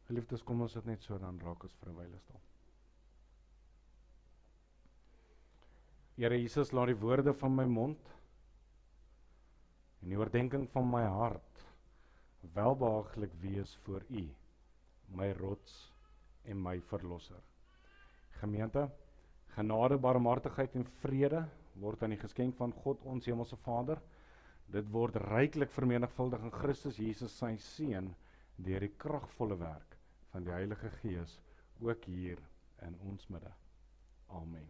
Geliefdes, kom ons sit net so, dan raak ons vir 'n wyle stil. Here Jesus, laat die woorde van my mond en die oordeenking van my hart welbehaaglik wees voor U, my rots en my verlosser. Gemeente, genade, barmhartigheid en vrede word aan die geskenk van God, ons hemelse Vader. Dit word ryklik vermenigvuldig in Christus Jesus, sy Seun, deur die kragvolle werk van die Heilige Gees, ook hier in ons midde. Amen.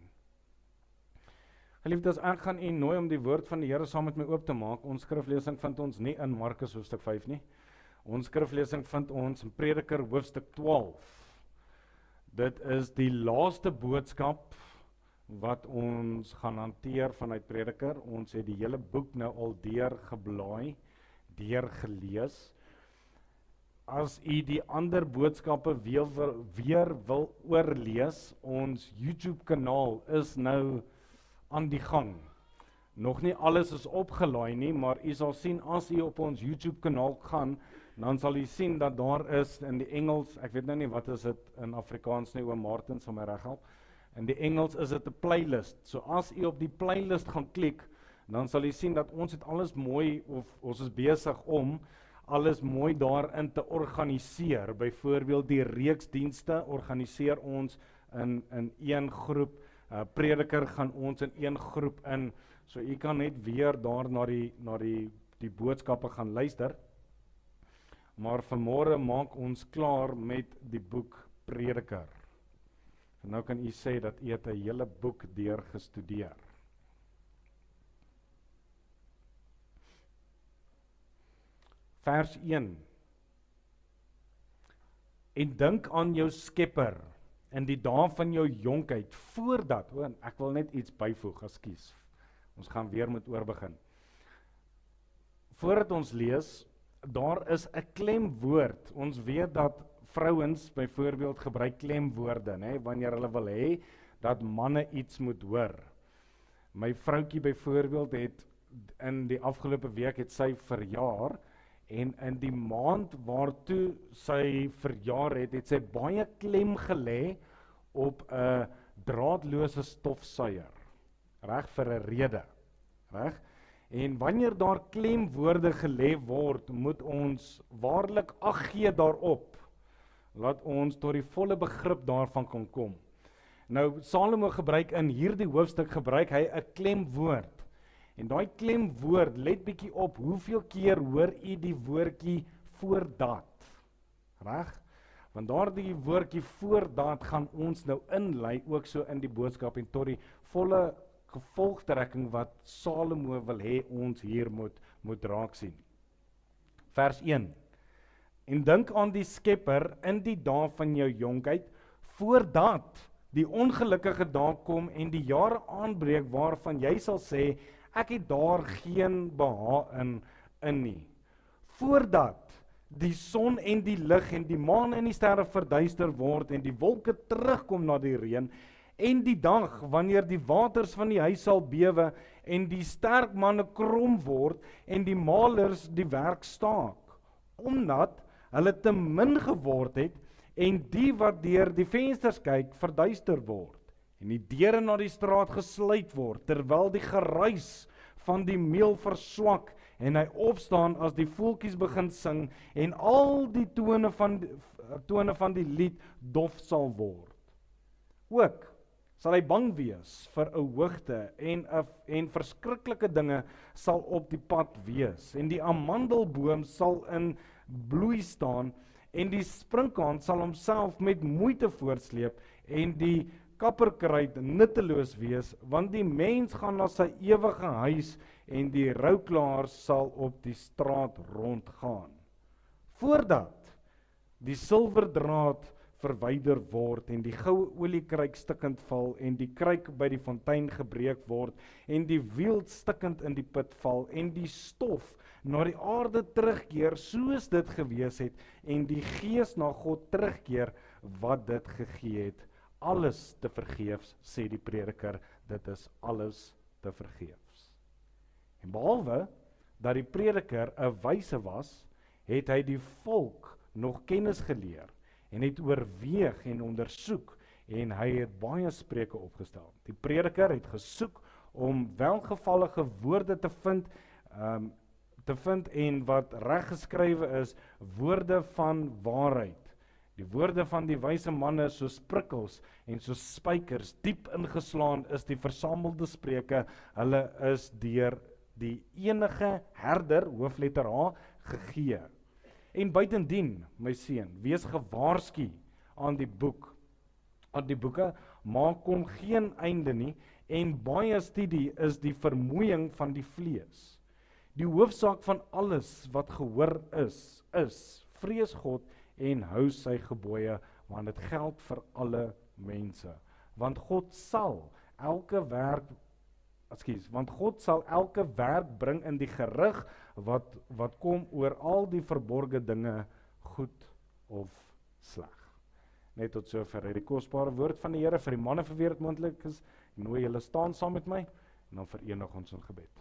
Geliefdes, ek gaan u nooi om die woord van die Here saam met my oop te maak. Ons skriflesing vind ons nie in Markus hoofstuk 5 nie. Ons skriflesing vind ons in Prediker hoofstuk 12. Dit is die laaste boodskap wat ons gaan hanteer vanuit Prediker. Ons het die hele boek nou al deurgeblaai, deurgelees. As u die ander boodskappe weer wil oorlees, ons YouTube kanaal is nou aan die gang. Nog nie alles is opgelaai nie, maar u sal sien as u op ons YouTube kanaal gaan, dan sal u sien dat daar is in die Engels, ek weet nou nie wat is dit in Afrikaans nie, oom Martin sal my reghelp. In die Engels is dit 'n playlist. So as u op die playlist gaan klik, dan sal u sien dat ons het alles mooi, of ons is besig om alles mooi daarin te organiseer. Byvoorbeeld die reeksdienste organiseer ons in een groep. Prediker gaan ons in een groep in. So u kan net weer daar na die boodskappe gaan luister. Maar vanmôre maak ons klaar met die boek Prediker. En nou kan u sê dat u het 'n hele boek deurgestudeer. Vers 1. En dink aan jou Skepper in die dae van jou jonkheid, voordat, ek wil net iets byvoeg, ekskuus. Ons gaan weer met oorbegin. Voordat ons lees, daar is 'n klemwoord. Ons weet dat vrouens byvoorbeeld gebruik klemwoorde, né, wanneer hulle wil hê dat manne iets moet hoor. My vroutjie byvoorbeeld het in die afgelope week het sy verjaar. En in die maand waartoe sy verjaar het sy baie klem gelê op 'n draadlose stofsuier. Reg, vir 'n rede. Reg? En wanneer daar klemwoorde gelê word, moet ons waarlik ag gee daarop. Laat ons tot die volle begrip daarvan kan kom. Nou, Salomo gebruik in hierdie hoofstuk gebruik hy 'n klemwoord. En daai klemwoord, let bietjie op, hoeveel keer hoor u die woordjie voordat? Reg? Want daardie woordjie voordat gaan ons nou inlei, ook so in die boodskap en tot die volle gevolgtrekking wat Salomo wil hê ons hier moet raak sien. Vers 1. En dink aan die Skepper in die dae van jou jonkheid, voordat die ongelukkige dae kom en die jare aanbreek waarvan jy sal sê, ek het daar geen behaag in nie. Voordat die son en die lig en die maan en die sterre verduister word en die wolke terugkom na die reën en die dag wanneer die waters van die huis sal bewe en die sterk manne krom word en die malers die werk staak, omdat hulle te min geword het en die wat deur die vensters kyk verduister word. En die deure na die straat gesluit word, terwyl die geruis van die meel verswak, en hy opstaan as die voeltjies begin sing, en al die tone van die lied dof sal word. Ook sal hy bang wees vir 'n hoogte, en verskriklike dinge sal op die pad wees, en die amandelboom sal in bloei staan, en die sprinkaan sal homself met moeite voortsleep, en die kapperkruid nutteloos wees, want die mens gaan na sy ewige huis en die rouklaar sal op die straat rondgaan. Voordat die silwerdraad verwyder word en die goue oliekruik stikkend val en die kruik by die fontein gebreek word en die wiel stikkend in die put val en die stof na die aarde terugkeer soos dit gewees het en die gees na God terugkeer wat dit gegee het. Alles te vergeefs, sê die prediker, dit is alles te vergeefs. En behalwe dat die prediker 'n wyse was, het hy die volk nog kennis geleer en het oorweeg en ondersoek en hy het baie spreuke opgestel. Die prediker het gesoek om welgevallige woorde te vind en wat reg geskrywe is, woorde van waarheid. Die woorde van die wyse manne soos prikkels en soos spykers, diep ingeslaan is die versamelde spreuke, hulle is deur die enige herder, hoofletter H, gegee. En buitendien, my seun, wees gewaarsku aan die boeke, maak hom geen einde nie, en baie studie is die vermoeiing van die vlees. Die hoofsaak van alles wat gehoor is, vrees God en hou sy gebooie, want dit geld vir alle mense. Want God sal elke werk bring in die gerig wat kom oor al die verborgde dinge, goed of sleg. Net tot sover die kosbare woord van die Here vir die manne vir wie dit moontlik is. Ek nooi julle staan saam met my en dan verenig ons in gebed.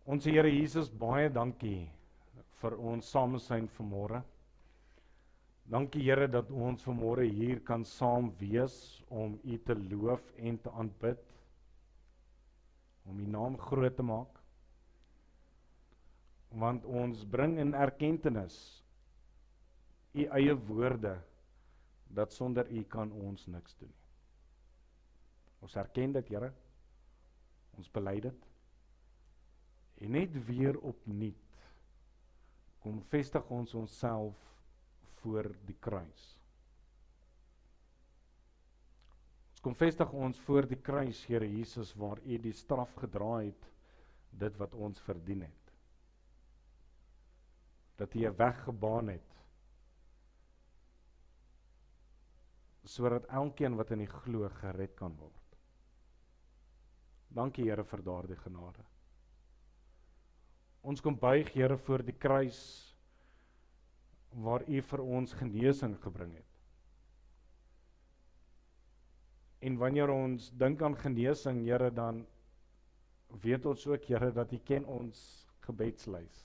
Ons Here Jesus, baie dankie vir ons samesyn vanmôre. Dankie Here dat ons vanmôre hier kan saam wees om U te loof en te aanbid, om U naam groot te maak. Want ons bring in erkentenis U eie woorde, dat sonder U kan ons niks doen. Ons erken dit, Here, ons bely dit, en net weer opnuut kom vestig ons onsself voor die kruis. Ons kom vestig ons voor die kruis, Here Jesus, waar U die straf gedra het, dit wat ons verdien het. Dat U 'n weg gebaan het, sodat elkeen wat in U glo gered kan word. Dankie Here vir daardie genade. Ons kom buig, Here, voor die kruis, waar U vir ons genesing gebring het. En wanneer ons dink aan genesing, Here, dan weet ons ook, Here, dat U ken ons gebedslys.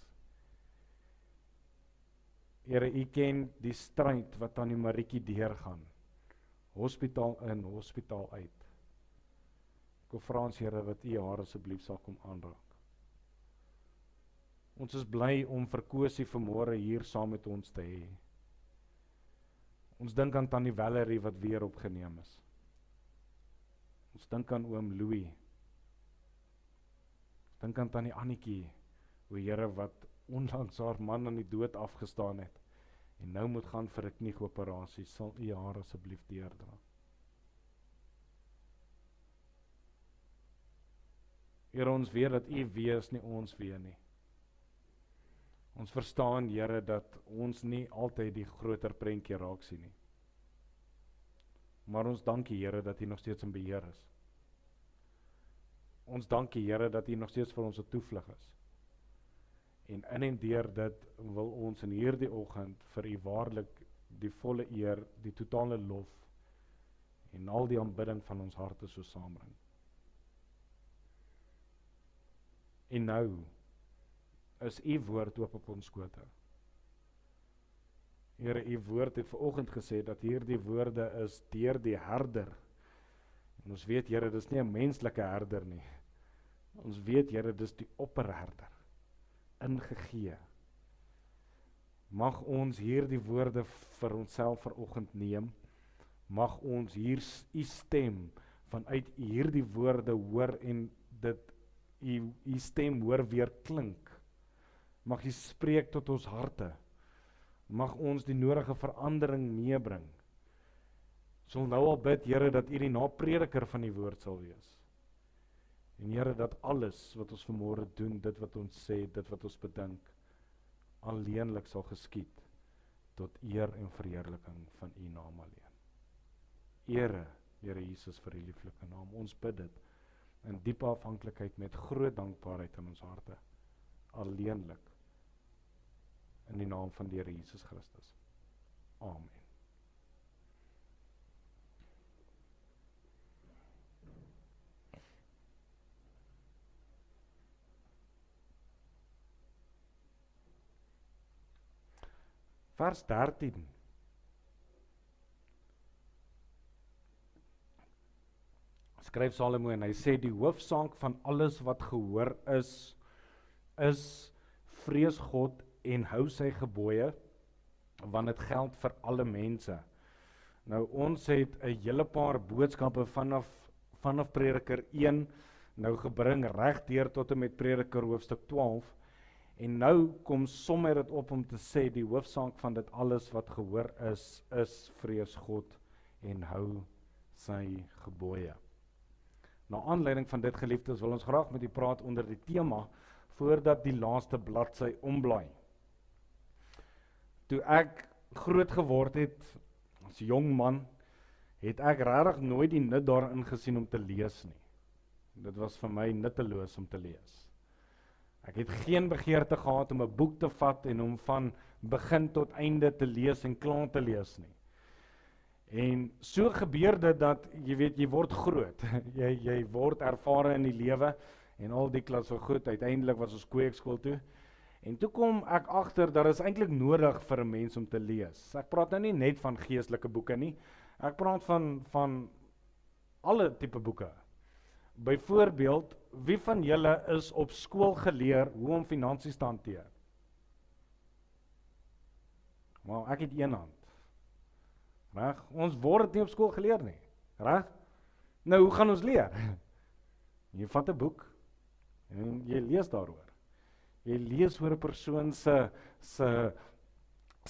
Here, U ken die stryd wat aan die Marietjie deurgaan. Hospitaal in, hospitaal uit. Ek wil vra ons, Here, dat U haar asseblief sal kom aanraak. Ons is bly om verkosie vanmôre hier saam met ons te hê. Ons dink aan Tannie Valerie wat weer opgeneem is. Ons dink aan oom Louis. Ons dink aan Tannie Annetjie, o Here, wat onlangs haar man aan die dood afgestaan het en nou moet gaan vir 'n knieoperasie. Sal U haar asseblief deurdra. Here, ons weet dat U wees nie ons weet nie. Ons verstaan, Here, dat ons nie altyd die groter prentjie raak sien nie. Maar ons dankie, Here, dat U nog steeds in beheer is. Ons dankie, Here, dat U nog steeds vir ons 'n toevlug is. En deur dit wil ons in hierdie oggend vir U waarlik die volle eer, die totale lof en al die aanbidding van ons harte so saambring. En nou is U woord oop op ons skote. Here, U woord het vanoggend gesê dat hierdie woorde is deur die herder. En ons weet, Here, dis nie 'n menslike herder nie. Ons weet, Here, dis die opperherder, ingegee. Mag ons hierdie woorde vir onsself vanoggend neem. Mag ons hier U stem vanuit hierdie woorde hoor en dit U stem hoor weer klink. Mag U spreek tot ons harte. Mag ons die nodige verandering meebring. Sal nou al bid, Here, dat U die naprediker van die woord sal wees. En Here, dat alles wat ons vanmôre doen, dit wat ons sê, dit wat ons bedink, alleenlik sal geskied tot eer en verheerliking van U naam alleen. Ere, Here Jesus, vir U lieflike naam. Ons bid dit in diepe afhanklikheid met groot dankbaarheid in ons harte. Alleenlik in die naam van die Here Jesus Christus. Amen. Vers 13. Skryf Salomo en hy sê die hoofsaak van alles wat gehoor is vrees God en hou sy gebooie, want dit geld vir alle mense. Nou ons het 'n hele paar boodskappe vanaf Prediker 1 nou gebring reg deur tot en met Prediker hoofstuk 12. En nou kom som hy dit op om te sê die hoofsaak van dit alles wat gehoor is vrees God en hou sy gebooie. Na aanleiding van dit, geliefdes, wil ons graag met u praat onder die tema voordat die laaste bladsy omblaai. Toe ek groot geword het as jong man, het ek regtig nooit die nut daarin gesien om te lees nie. Dit was vir my nutteloos om te lees. Ek het geen begeerte gehad om 'n boek te vat en om van begin tot einde te lees en klaar te lees nie. En so gebeur dit dat, jy weet, jy word groot, jy word ervare in die lewe, en al die klas so goed, uiteindelik was ons kweekskool toe, en toe kom ek agter, dat is eintlik nodig vir 'n mens om te lees. Ek praat nou nie net van geestelike boeke nie, ek praat van alle tipe boeke. Byvoorbeeld, wie van julle is op skool geleer hoe om finansies te hanteer? Maar ek het een hand. Reg? Ons word dit nie op skool geleer nie. Reg? Nou, hoe gaan ons leer? Jy vat 'n boek en jy lees daaroor. Jy lees oor 'n persoon se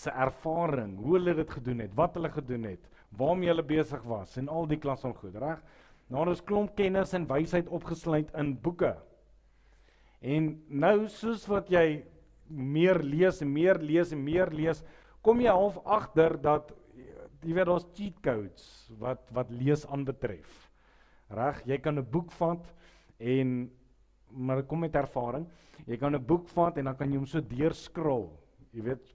ervaring, hoe hulle dit gedoen het, wat hulle gedoen het, waarmee hulle besig was en al die klas van goed, reg? Nou is klomp kennis en wysheid opgesluit in boeke. En nou, soos wat jy meer lees en meer lees en meer lees, kom jy half agter dat jy weet daar's cheat codes wat lees aanbetref. Reg, jy kan 'n boek vat maar dit kom met ervaring. Jy kan 'n boek vat en dan kan jy hom so deurscroll. Jy weet,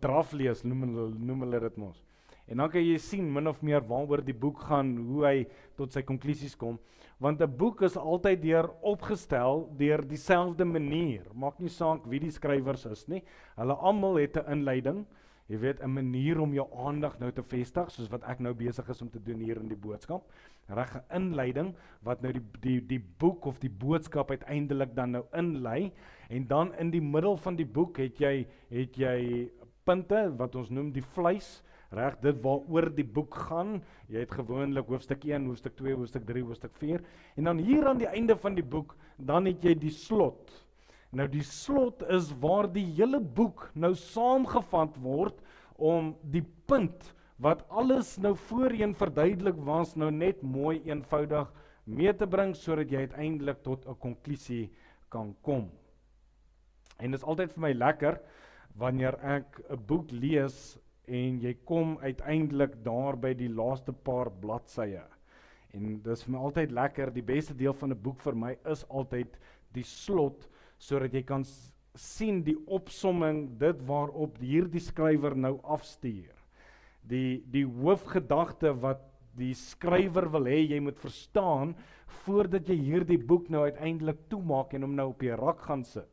draf lees noem hulle dit mos. En dan kan jy sien min of meer waaroor die boek gaan, hoe hy tot sy konklusies kom, want 'n boek is altyd opgestel deur dieselfde manier. Maak nie saak wie die skrywers is nie. Hulle almal het 'n inleiding. Jy weet, 'n manier om jou aandag nou te vestig, soos wat ek nou besig is om te doen hier in die boodskap. Reg, 'n inleiding, wat nou die boek of die boodskap uiteindelik dan nou inlei, en dan in die middel van die boek het jy punte, wat ons noem die vleis, reg, dit waaroor die boek gaan. Jy het gewoonlik hoofstuk 1, hoofstuk 2, hoofstuk 3, hoofstuk 4, en dan hier aan die einde van die boek, dan het jy die slot. Nou die slot is waar die hele boek nou saamgevat word om die punt wat alles nou voorheen verduidelik was, nou net mooi eenvoudig mee te bring, sodat jy uiteindelik tot 'n konklusie kan kom. En dit is altyd vir my lekker, wanneer ek 'n boek lees, en jy kom uiteindelik daar by die laaste paar bladsye. En dit is vir my altyd lekker, die beste deel van 'n boek vir my is altyd die slot, sodat jy kan sien die opsomming, dit waarop hierdie skrywer nou afstuur. Die hoofgedagte wat die skrywer wil hê jy moet verstaan, voordat jy hierdie boek nou uiteindelik toemaak en hom nou op die rak gaan sit.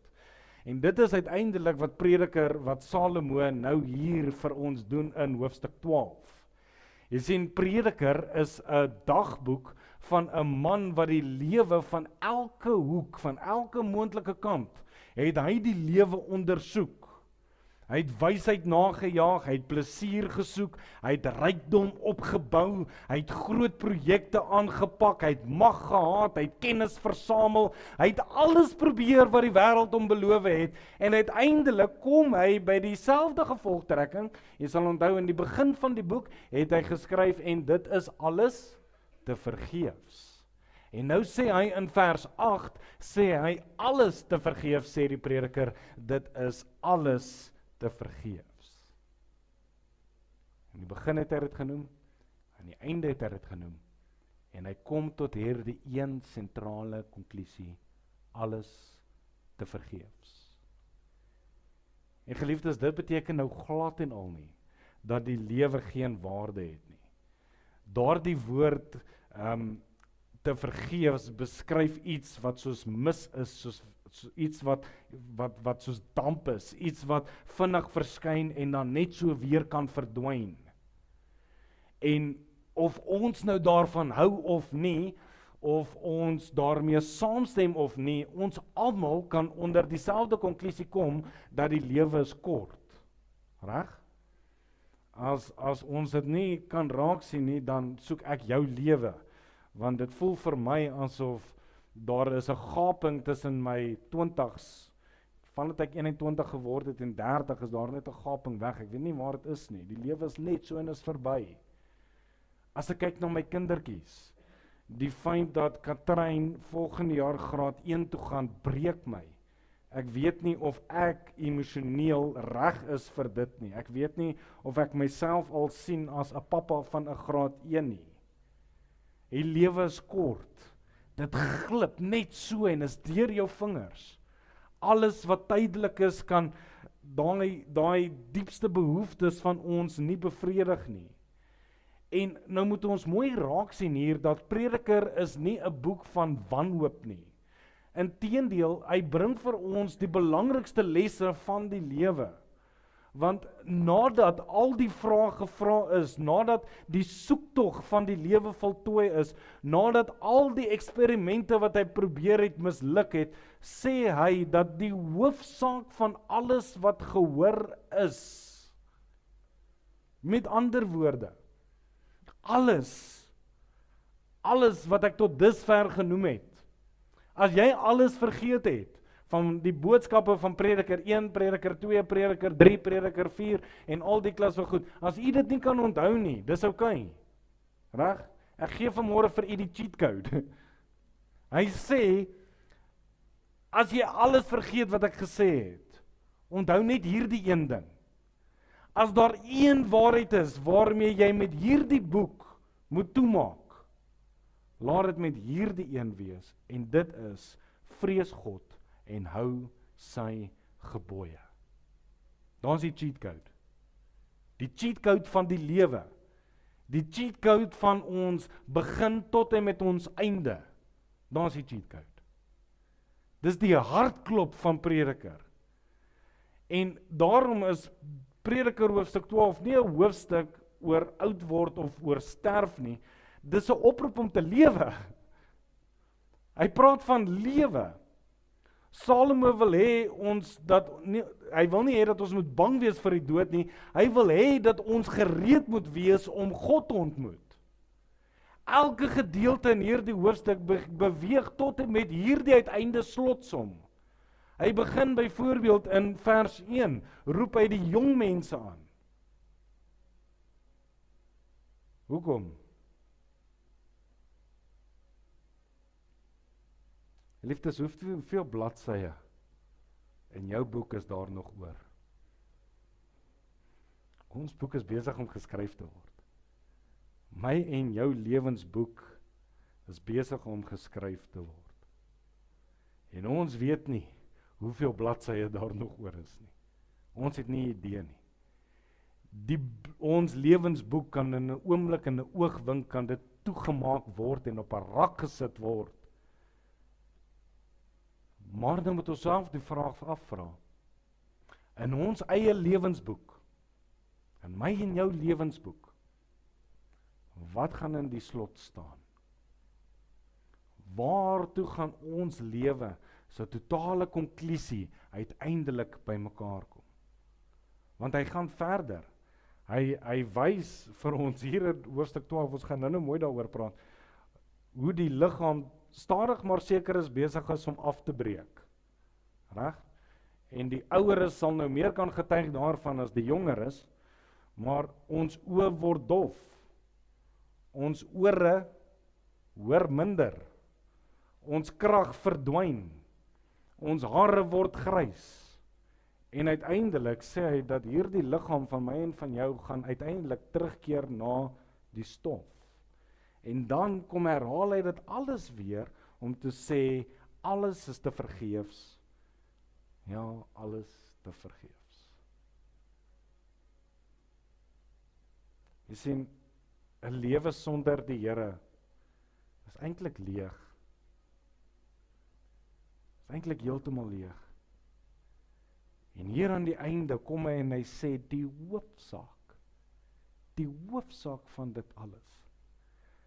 En dit is uiteindelik wat Prediker, wat Salomo nou hier vir ons doen in hoofstuk 12. Jy sien, Prediker is 'n dagboek van 'n man wat die lewe van elke hoek, van elke moontlike kant, het hy die lewe ondersoek. Hy het wysheid nagejaag, hy het plesier gesoek, hy het rykdom opgebou, hy het groot projekte aangepak, hy het mag gehad, hy het kennis versamel, hy het alles probeer wat die wêreld hom beloof het, en uiteindelik kom hy by dieselfde gevolgtrekking. Jy sal onthou, in die begin van die boek het hy geskryf, en dit is alles te vergeefs. En nou sê hy in vers 8, sê hy alles te vergeefs, sê die Prediker, dit is alles te vergeefs. In die begin het hy dit genoem, aan die einde het hy dit genoem, en hy kom tot hierdie een sentrale konklusie, alles te vergeefs. En geliefdes, dit beteken nou glad en al nie, dat die lewe geen waarde het nie. Daardie woord te vergeefs beskryf iets wat soos mis is, iets wat soos damp is, iets wat vinnig verskyn en dan net so weer kan verdwyn. En of ons nou daarvan hou of nie, of ons daarmee saamstem of nie, ons almal kan onder dieselfde konklusie kom dat die lewe is kort. Reg? As ons dit nie kan raak sien nie, dan soek ek jou lewe, want dit voel vir my asof daar is 'n gaping tussen my 20's, vandat ek 21 geword het en 30 is daar net 'n gaping weg, ek weet nie waar dit is nie, die lewe is net so en is verby. As ek kyk na my kindertjies, die feit dat Katrein volgende jaar graad 1 toe gaan, breek my. Ek weet nie of ek emosioneel reg is vir dit nie. Ek weet nie of ek myself al sien as 'n pappa van 'n graad 1 nie. Die lewe is kort. Dit glip net so en is deur jou vingers. Alles wat tydelik is, kan daai diepste behoeftes van ons nie bevredig nie. En nou moet ons mooi raak sien hier, dat Prediker is nie 'n boek van wanhoop nie. Inteendeel, hy bring vir ons die belangrikste lesse van die lewe. Want nadat al die vrae gevra is, nadat die soektog van die lewe voltooi is, nadat al die eksperimente wat hy probeer het misluk het, sê hy dat die hoofsaak van alles wat gehoor is, met ander woorde, alles wat ek tot dusver genoem het, as jy alles vergeet het, van die boodskappe van Prediker 1, Prediker 2, Prediker 3, Prediker 4, en al die klas van goed, as jy dit nie kan onthou nie, dis okay. Reg? Ek gee vanmôre vir u die cheat code. Hy sê, as jy alles vergeet wat ek gesê het, onthou net hierdie een ding. As daar een waarheid is, waarmee jy met hierdie boek moet toemaak, laat dit met hierdie een wees, en dit is, vrees God, en hou sy gebooie. Dan is die cheat code. Die cheat code van die lewe. Die cheat code van ons begin tot en met ons einde. Dan is die cheat code. Dis die hartklop van Prediker. En daarom is Prediker hoofstuk 12 nie 'n hoofstuk oor oud word of oor sterf nie. Dis 'n oproep om te lewe. Hy praat van lewe. Salomo wil hê ons hy wil nie hê dat ons moet bang wees vir die dood nie. Hy wil hê dat ons gereed moet wees om God te ontmoet. Elke gedeelte in hierdie hoofstuk beweeg tot en met hierdie uiteinde slotsom. Hy begin byvoorbeeld in vers 1, roep hy die jong mense aan. Hoekom? Liefdes, hoeveel bladsye in jou boek is daar nog oor? Ons boek is besig om geskryf te word. My en jou lewensboek is besig om geskryf te word. En ons weet nie hoeveel bladsye daar nog oor is nie. Ons het nie idee nie. Ons lewensboek kan in 'n oomblik, in 'n oogwink, kan dit toegemaak word en op 'n rak gesit word. Maar dan moet ons self die vraag afvra. In ons eie lewensboek, in my en jou lewensboek, wat gaan in die slot staan? Waartoe gaan ons lewe sy totale konklusie uiteindelik by mekaar kom? Want hy gaan verder. Hy wys vir ons hier in hoofstuk 12, ons gaan nou mooi daaroor praat, hoe die liggaam stadig maar seker is besig is om af te breek. Reg? En die oueres sal nou meer kan getuig daarvan as die jongeres, maar ons oë word dof. Ons ore hoor minder. Ons krag verdwyn. Ons hare word grys. En uiteindelik sê hy dat hierdie liggaam van my en van jou gaan uiteindelik terugkeer na die stof. En dan kom herhaal hy dit alles weer om te sê, alles is te vergeefs. Ja, alles te vergeefs. Jy sien, 'n lewe sonder die Here is eintlik leeg. Is eintlik heeltemal leeg. En hier aan die einde kom hy en hy sê die hoofsaak van dit alles.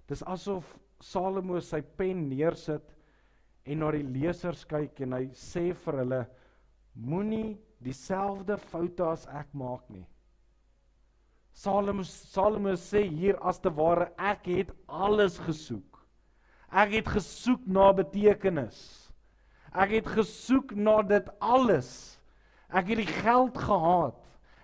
Dis asof Salomo sy pen neersit en na die lesers kyk en hy sê vir hulle, moenie dieselfde foute as ek maak nie. Salomo sê hier as te ware, ek het alles gesoek. Ek het gesoek na betekenis. Ek het gesoek na dit alles. Ek het die geld gehad.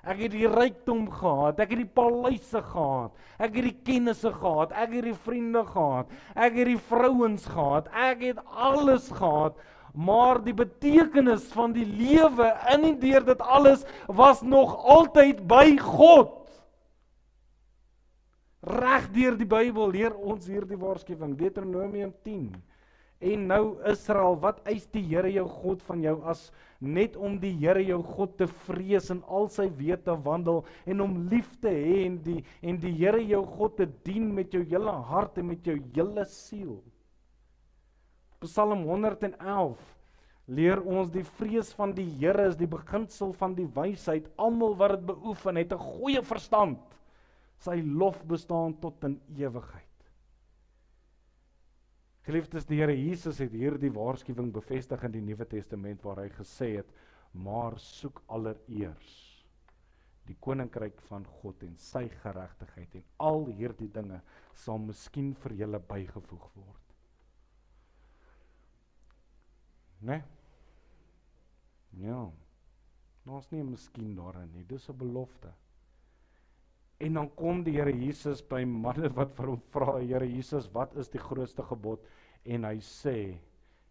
Ek het die rykdom gehad. Ek het die paleise gehad. Ek het die kennisse gehad. Ek het die vriende gehad. Ek het die vrouens gehad. Ek het alles gehad. Maar die betekenis van die lewe in en deur dit alles was nog altyd by God. Reg deur die Bybel leer ons hierdie waarskuwing, Deuteronomium 10. En nou Israel, wat eis die Here jou God van jou as net om die Here jou God te vrees en al sy weë te wandel en om lief te hê en die Here jou God te dien met jou hele hart en met jou hele siel. Psalm 111 leer ons die vrees van die Here is die beginsel van die wysheid. Almal wat dit beoefen het 'n goeie verstand. Sy lof bestaan tot in ewigheid. Geliefdes, die Here Jesus het hierdie waarskuwing bevestig in die Nuwe Testament waar hy gesê het, maar soek allereers die koninkryk van God en sy geregtigheid en al hierdie dinge sal miskien vir julle bygevoeg word. Né? Ja. Daar's nie 'n miskien daarin nie, dis 'n belofte. En dan kom die Here Jesus by manne wat vir hom vra, Here Jesus, wat is die grootste gebod? En hy sê,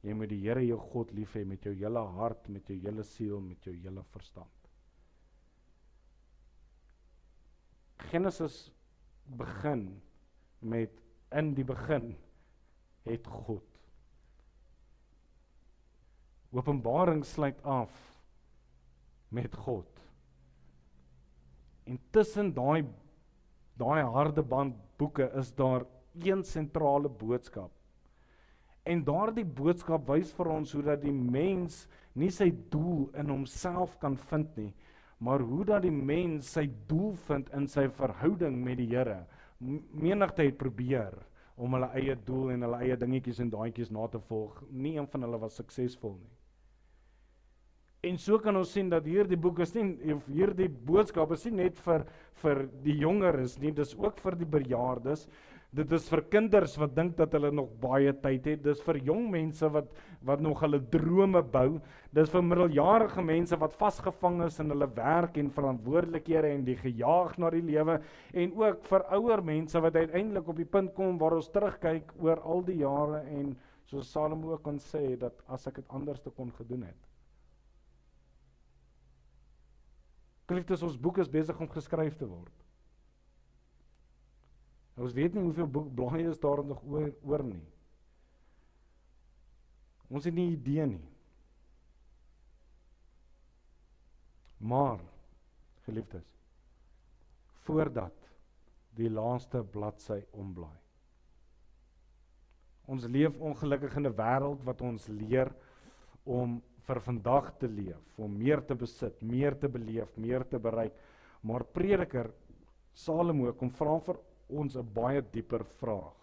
jy moet die Here jou God lief hê met jou hele hart, met jou hele siel, met jou hele verstand. Genesis begin met, in die begin het God. Openbaring sluit af met God. En tussen daai harde band boeke is daar een sentrale boodskap. En daardie boodskap wys vir ons hoe dat die mens nie sy doel in homself kan vind nie, maar hoe dat die mens sy doel vind in sy verhouding met die Here. Menigte het probeer om hulle eie doel en hulle eie dingetjies en daadjies na te volg. Nie een van hulle was suksesvol nie. En so kan ons sien dat hierdie boek is nie, of hierdie boodskap is nie net vir die jongeres nie, dis ook vir die bejaardes. Dit is vir kinders wat dink dat hulle nog baie tyd het. Dis vir jong mense wat nog hulle drome bou. Dis vir middeljarige mense wat vasgevang is in hulle werk en verantwoordelikhede en die gejaag na die lewe. En ook vir ouer mense wat uiteindelik op die punt kom waar ons terugkyk oor al die jare en soos Salomo ook kan sê dat as ek dit anders te kon gedoen het. Geliefdes, ons boek is besig om geskryf te word. Ons weet nie hoeveel blaaie is daar nog oor nie. Ons het nie idee nie. Maar, geliefdes, voordat die laaste bladsy omblaai. Ons leef ongelukkig in 'n wêreld wat ons leer om vir vandag te leef, om meer te besit, meer te beleef, meer te bereik. Maar prediker Salomo kom vra vir ons 'n baie dieper vraag.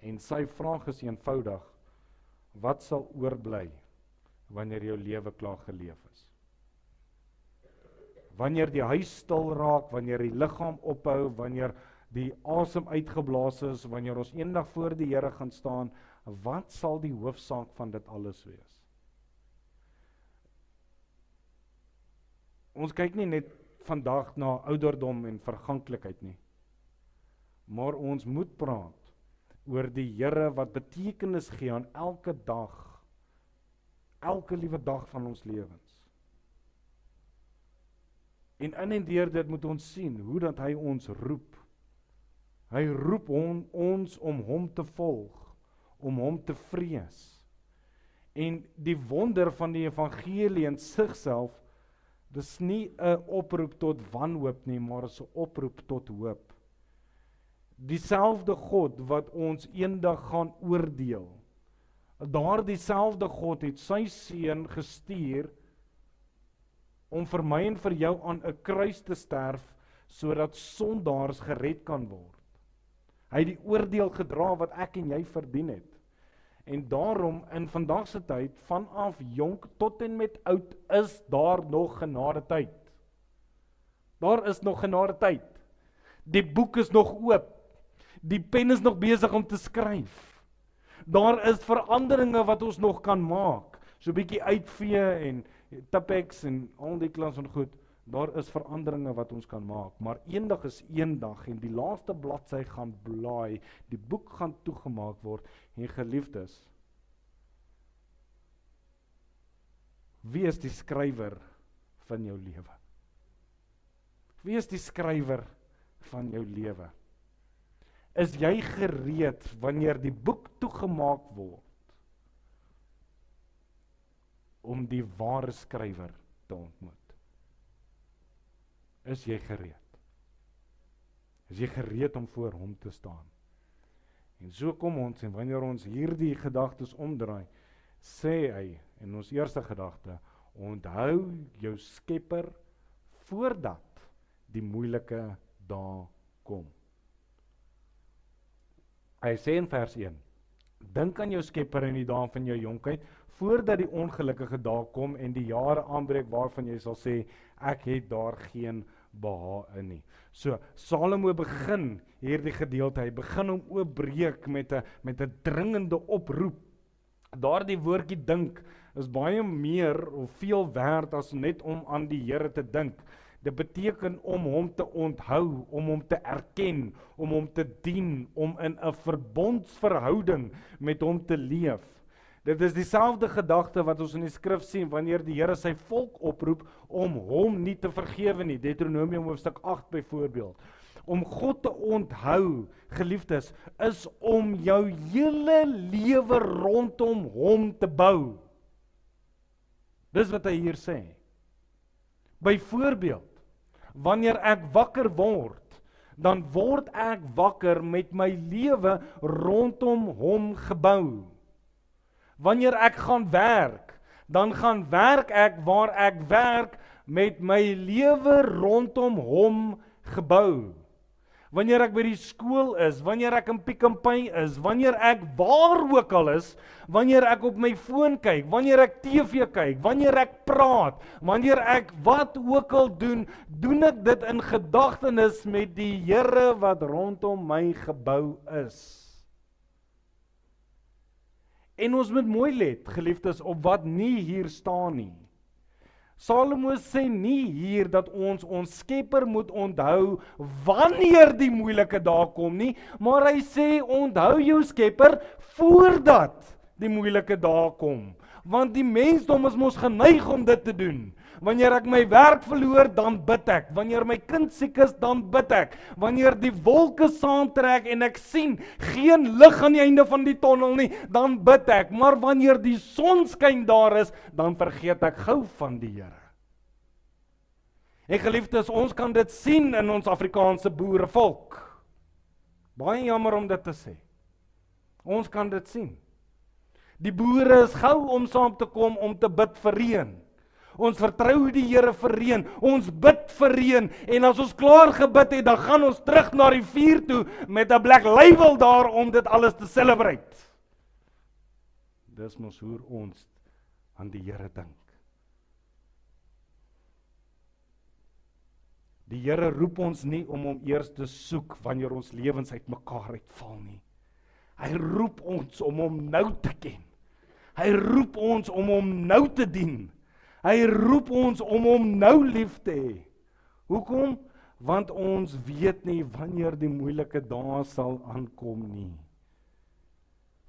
En sy vraag is eenvoudig: wat sal oorbly wanneer jou lewe klaar geleef is? Wanneer die huis stil raak, wanneer die liggaam ophou, wanneer die asem uitgeblaas is, wanneer ons eendag voor die Here gaan staan, wat sal die hoofsaak van dit alles wees? Ons kyk nie net vandag na ouderdom en verganklikheid nie, maar ons moet praat oor die Here wat betekenis gee aan elke dag, elke liewe dag van ons lewens. En deur dit moet ons sien hoe dat hy ons roep. Hy roep ons om hom te volg, om hom te vrees. En die wonder van die evangelie in sigself, dis nie 'n oproep tot wanhoop nie, maar is 'n oproep tot hoop. Dieselfde God wat ons eendag gaan oordeel, Daardie selfde God het sy seun gestuur om vir my en vir jou aan 'n kruis te sterf, sodat sondaars gered kan word. Hy het die oordeel gedra wat ek en jy verdien het. En daarom, in vandag se tyd, vanaf jonk tot en met oud, is daar nog genadetyd. Daar is nog genadetyd. Die boek is nog oop. Die pen is nog besig om te skryf. Daar is veranderinge wat ons nog kan maak. So 'n bietjie uitvee en Tipex en al die klas van goed. Daar is veranderinge wat ons kan maak. Maar eendag is eendag en die laaste bladsy gaan blaai. Die boek gaan toegemaak word. En geliefdes, wie is die skrywer van jou lewe? Wie is die skrywer van jou lewe? Is jy gereed wanneer die boek toegemaak word om die ware skrywer te ontmoet? Is jy gereed? Is jy gereed om voor hom te staan? En so kom ons, en wanneer ons hierdie gedagtes omdraai, sê hy in ons eerste gedagte, onthou jou Skepper voordat die moeilike dae kom. Hy sê in vers 1, dink aan jou Skepper in die dae van jou jonkheid, voordat die ongelukkige dae kom en die jare aanbreek waarvan jy sal sê, ek het daar geen behae in nie. So, Salomo begin hierdie gedeelte, hy begin hom oopbreek met 'n dringende oproep. Daardie woordjie dink is baie meer of veel werd as net om aan die Here te dink. Dit beteken om hom te onthou, om hom te erken, om hom te dien, om in 'n verbondsverhouding met hom te leef. Dit is dieselfde gedagte wat ons in die skrif sien wanneer die Here sy volk oproep om hom nie te vergewe nie. Deuteronomium hoofstuk 8 byvoorbeeld. Om God te onthou, geliefdes, is om jou hele lewe rondom hom te bou. Dis wat hy hier sê. Byvoorbeeld, wanneer ek wakker word, dan word ek wakker met my lewe rondom hom gebou. Wanneer ek gaan werk, dan gaan werk ek waar ek werk met my lewe rondom hom gebou. Wanneer ek by die skool is, wanneer ek in Pick n Pay is, wanneer ek waar ook al is, wanneer ek op my foon kyk, wanneer ek TV kyk, wanneer ek praat, wanneer ek wat ook al doen, doen ek dit in gedagtenis met die Here wat rondom my gebou is. En ons moet mooi let, geliefdes, op wat nie hier staan nie. Salomo sê nie hier dat ons Skepper moet onthou wanneer die moeilike dae kom nie, maar hy sê onthou jou Skepper voordat die moeilike dae kom. Want die mensdom is mos geneig om dit te doen. Wanneer ek my werk verloor, dan bid ek. Wanneer my kind siek is, dan bid ek. Wanneer die wolke saamtrek en ek sien geen lig aan die einde van die tonnel nie, dan bid ek. Maar wanneer die son skyn daar is, dan vergeet ek gou van die Here. En geliefdes, ons kan dit sien in ons Afrikaanse boerevolk. Baie jammer om dit te sê. Ons kan dit sien. Die boere is gou om saam te kom om te bid vir reën. Ons vertrou die Here vir reën, ons bid vir reën, en as ons klaar gebid het, dan gaan ons terug na die vuur toe, met 'n black label daar, om dit alles te celebrate. Dis mos hoe ons aan die Here dink. Die Here roep ons nie om hom eers te soek, wanneer ons lewens uitmekaar uitval nie. Hy roep ons om hom nou te ken. Hy roep ons om hom nou te dien. Hy roep ons om hom nou lief te hê. Hoekom? Want ons weet nie wanneer die moeilike dae sal aankom nie.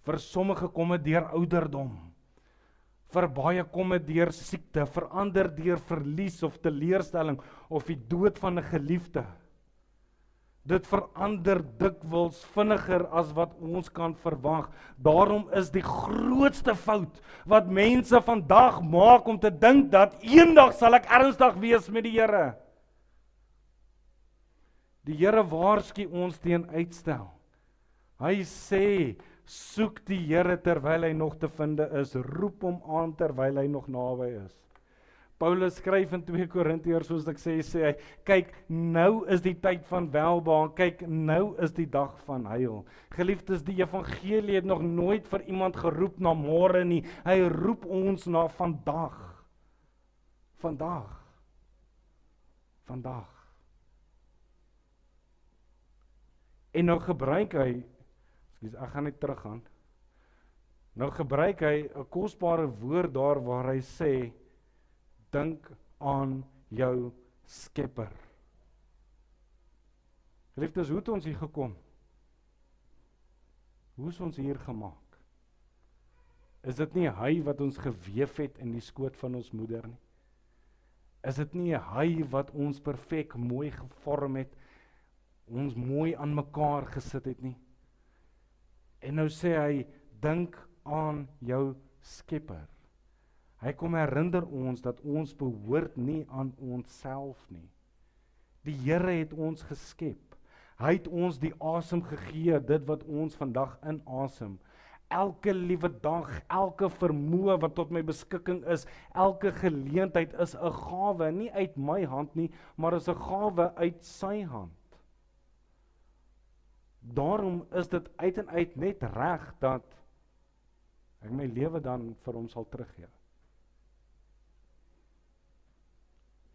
Vir sommige kom dit deur ouderdom. Vir baie kom dit deur siekte, vir ander deur verlies of teleurstelling of die dood van 'n geliefde. Dit verander dikwels vinniger as wat ons kan verwag. Daarom is die grootste fout wat mense vandag maak om te dink dat eendag sal ek ernstig wees met die Here. Die Here waarsku ons teen uitstel. Hy sê, soek die Here terwyl hy nog te vind is, roep hom aan terwyl hy nog naby is. Paulus skryf in 2 Korintiërs, soos ek sê hy, kyk, nou is die tyd van welbehaag, kyk, nou is die dag van heil. Geliefdes, die evangelie het nog nooit vir iemand geroep na môre nie, hy roep ons na vandag. Vandag. En nou gebruik hy, ek gaan net teruggaan, nou gebruik hy 'n kosbare woord daar waar hy sê, dink aan jou Skepper. Geliefdes, hoe het ons hier gekom? Hoe is ons hier gemaak? Is dit nie hy wat ons geweef het in die skoot van ons moeder nie? Is dit nie hy wat ons perfek mooi gevorm het, ons mooi aan mekaar gesit het nie? En nou sê hy, dink aan jou Skepper. Hy kom herinner ons dat ons behoort nie aan onsself nie. Die Here het ons geskep. Hy het ons die asem gegee, dit wat ons vandag inasem. Elke liewe dag, elke vermoë wat tot my beskikking is, elke geleentheid is 'n gawe, nie uit my hand nie, maar is 'n gawe uit sy hand. Daarom is dit uit en uit net reg dat ek my lewe dan vir hom sal teruggee.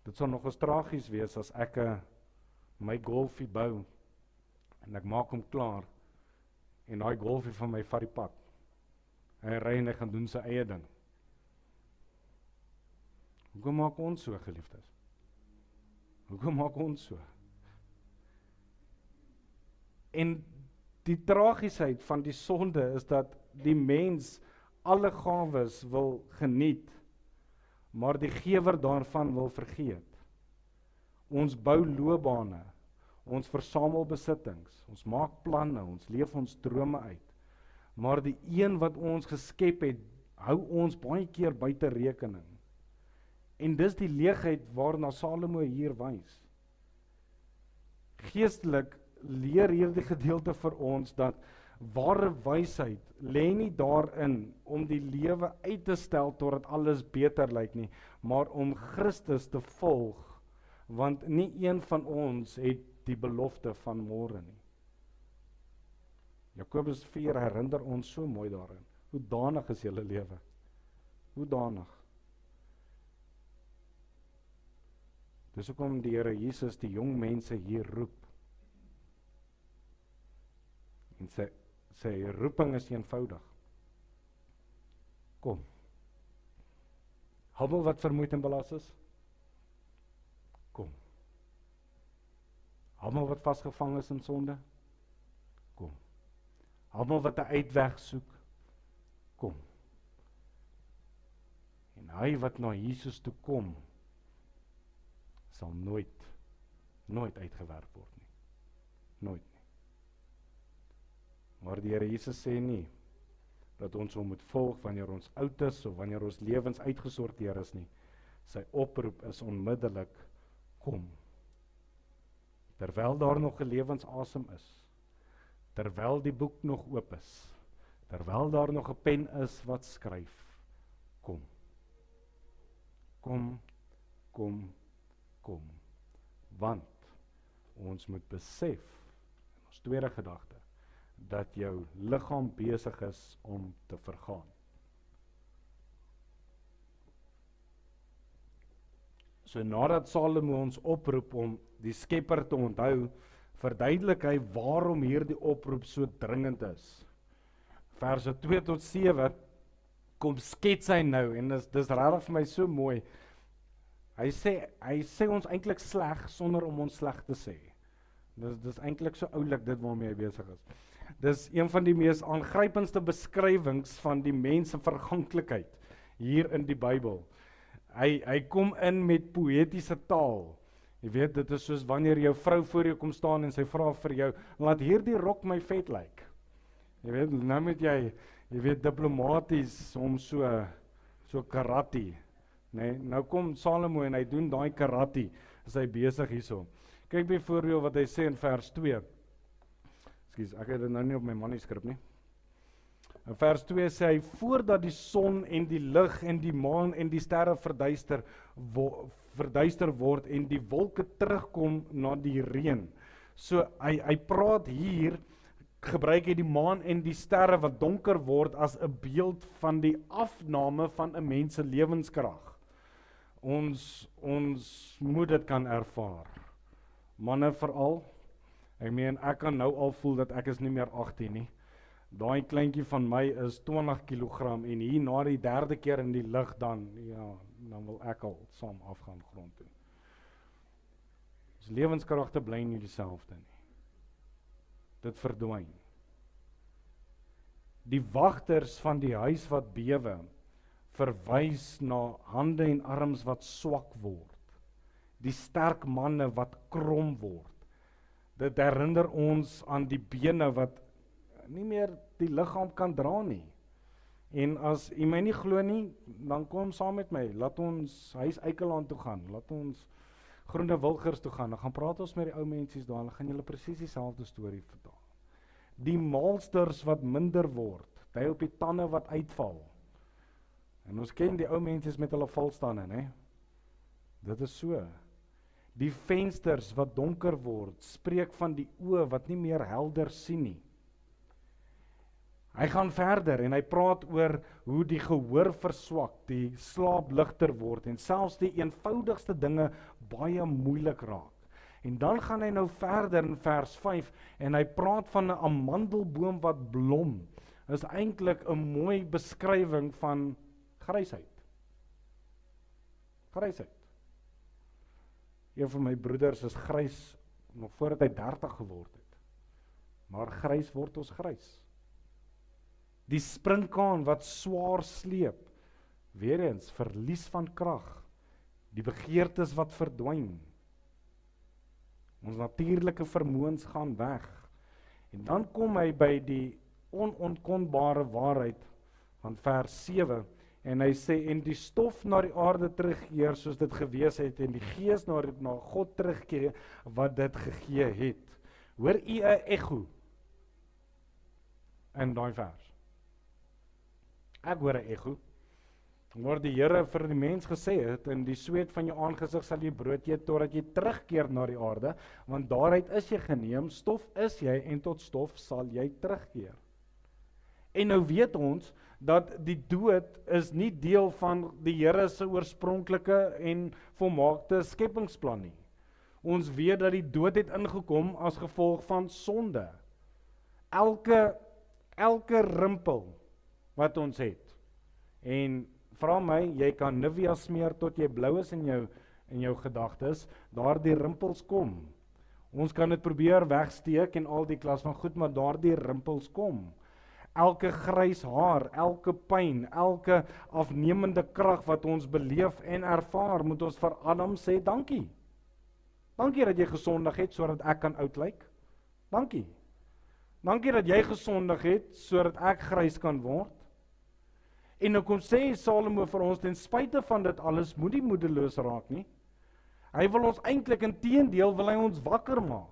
Dit sal nog eens tragies wees as ek my golfie bou en ek maak hom klaar en daai golfie van my vat die pad. Hy ry en hy gaan doen sy eie ding. Hoekom maak ons so, geliefdes? Hoekom maak ons so? En die tragiesheid van die sonde is dat die mens alle gawes wil geniet, maar die gewer daarvan wil vergeet. Ons bou loopbane, ons versamel besittings, ons maak planne, ons leef ons drome uit. Maar die een wat ons geskep het, hou ons baie keer buite rekening. En dis die leegheid waarna Salomo hier wys. Geestelik leer hierdie gedeelte vir ons dat ware wysheid lê nie daarin om die lewe uit te stel totdat alles beter lyk nie, maar om Christus te volg, want nie een van ons het die belofte van môre nie. Jakobus 4 herinner ons so mooi daarin. Hoe danig is julle lewe? Hoe danig? Dis hoekom die Here Jesus die jong mense hier roep. En sy roeping is eenvoudig. Kom. Almal wat vermoeid en belas is, kom. Almal wat vasgevang is in sonde, kom. Almal wat 'n uitweg soek, kom. En hy wat na Jesus toe kom, sal nooit uitgewerp word nie. Nooit nie. Maar die Here Jesus sê nie dat ons hom moet volg wanneer ons oud is of wanneer ons lewens uitgesorteer is nie. Sy oproep is onmiddellik, kom. Terwyl daar nog 'n lewensasem is, terwyl die boek nog oop is, terwyl daar nog 'n pen is wat skryf, kom. Kom. Want ons moet besef, in ons tweede gedagte, dat jou liggaam besig is om te vergaan. So nadat Salomo ons oproep om die Skepper te onthou, verduidelik hy waarom hierdie oproep so dringend is. Verse 2 tot 7 kom skets hy nou, en dis regtig vir my so mooi. Hy sê ons eintlik sleg sonder om ons sleg te sê. Dis eintlik so oulik dit waarmee hy besig is. Dis een van die mees aangrypendste beskrywings van die mens se verganklikheid hier in die Bybel. Hy kom in met poëtiese taal. Jy weet, dit is soos wanneer jou vrou voor jou kom staan en sy vra vir jou, laat hierdie rok my vet lyk. Jy weet, nou moet jy weet diplomaties om so karate. Nee, nou kom Salomo en hy doen daai karate, is hy besig hierso. Kyk byvoorbeeld wat hy sê in vers 2. Ekskuus, ek het dit nou nie op my manuskrip nie. In vers 2 sê hy, voordat die son en die lig en die maan en die sterre verduister word en die wolke terugkom na die reën. So hy praat hier, gebruik hy die maan en die sterre wat donker word as 'n beeld van die afname van 'n mens se lewenskrag. Ons moet dit kan ervaar. Manne veral, ek kan nou al voel dat ek is nie meer 18 nie. Daai kleintjie van my is 20 kg en hier na die 3de keer in die lug dan wil ek al saam afgaan grond toe. Ons lewenskragte bly nie dieselfde nie. Dit verdwyn. Die wagters van die huis wat bewe, verwys na hande en arms wat swak word. Die sterk manne wat krom word. Dit herinner ons aan die bene wat nie meer die liggaam kan dra nie. En as jy my nie glo nie, dan kom saam met my. Laat ons huis Eikeland toe gaan. Laat ons Groene Wilgers toe gaan. Dan gaan praat ons met die ou mensies daar. Dan gaan julle presies dieselfde storie vertel. Die maalsters wat minder word. Hy op die tande wat uitval. En ons ken die ou mensies met hulle valstande, né? Dit is so. Die vensters wat donker word, spreek van die oë wat nie meer helder sien nie. Hy gaan verder en hy praat oor hoe die gehoor verswak, die slaap ligter word en selfs die eenvoudigste dinge baie moeilik raak. En dan gaan hy nou verder in vers 5 en hy praat van 'n amandelboom wat blom. Dit is eintlik 'n mooi beskrywing van grysheid. Grysheid. Een van my broeders is grys nog voordat hy 30 geword het. Maar grys word ons grys. Die sprinkaan wat swaar sleep, weer eens verlies van krag, die begeertes wat verdwyn. Ons natuurlike vermoëns gaan weg. En dan kom hy by die onontkonbare waarheid van vers 7 en hy sê, en die stof na die aarde terugkeer soos dit gewees het en die gees na God terugkeer wat dit gegee het. Hoor u 'n echo in daai vers? Ek hoor 'n echo, waar die Here vir die mens gesê het, in die sweet van jou aangesig sal jy brood eet, totdat jy terugkeer na die aarde, want daaruit is jy geneem, stof is jy, en tot stof sal jy terugkeer. En nou weet ons, dat die dood is nie deel van die Here se oorspronklike en volmaakte skepingsplan nie. Ons weet dat die dood het ingekom as gevolg van sonde. Elke rimpel wat ons het. En vra my, jy kan Nivea smeer tot jy blou is in jou gedagtes, daardie rimpels kom. Ons kan dit probeer wegsteek en al die klas van goed, maar daardie rimpels kom. Elke grys haar, elke pyn, elke afnemende krag wat ons beleef en ervaar, moet ons vir Adam sê dankie. Dankie dat jy gesondig het, sodat ek kan oud lyk. Dankie. Dankie dat jy gesondig het, sodat ek grys kan word. En nou kom sê Salomo vir ons, ten spyte van dit alles, moet nie moedeloos raak nie. Hy wil ons eintlik inteendeel, wil hy ons wakker maak.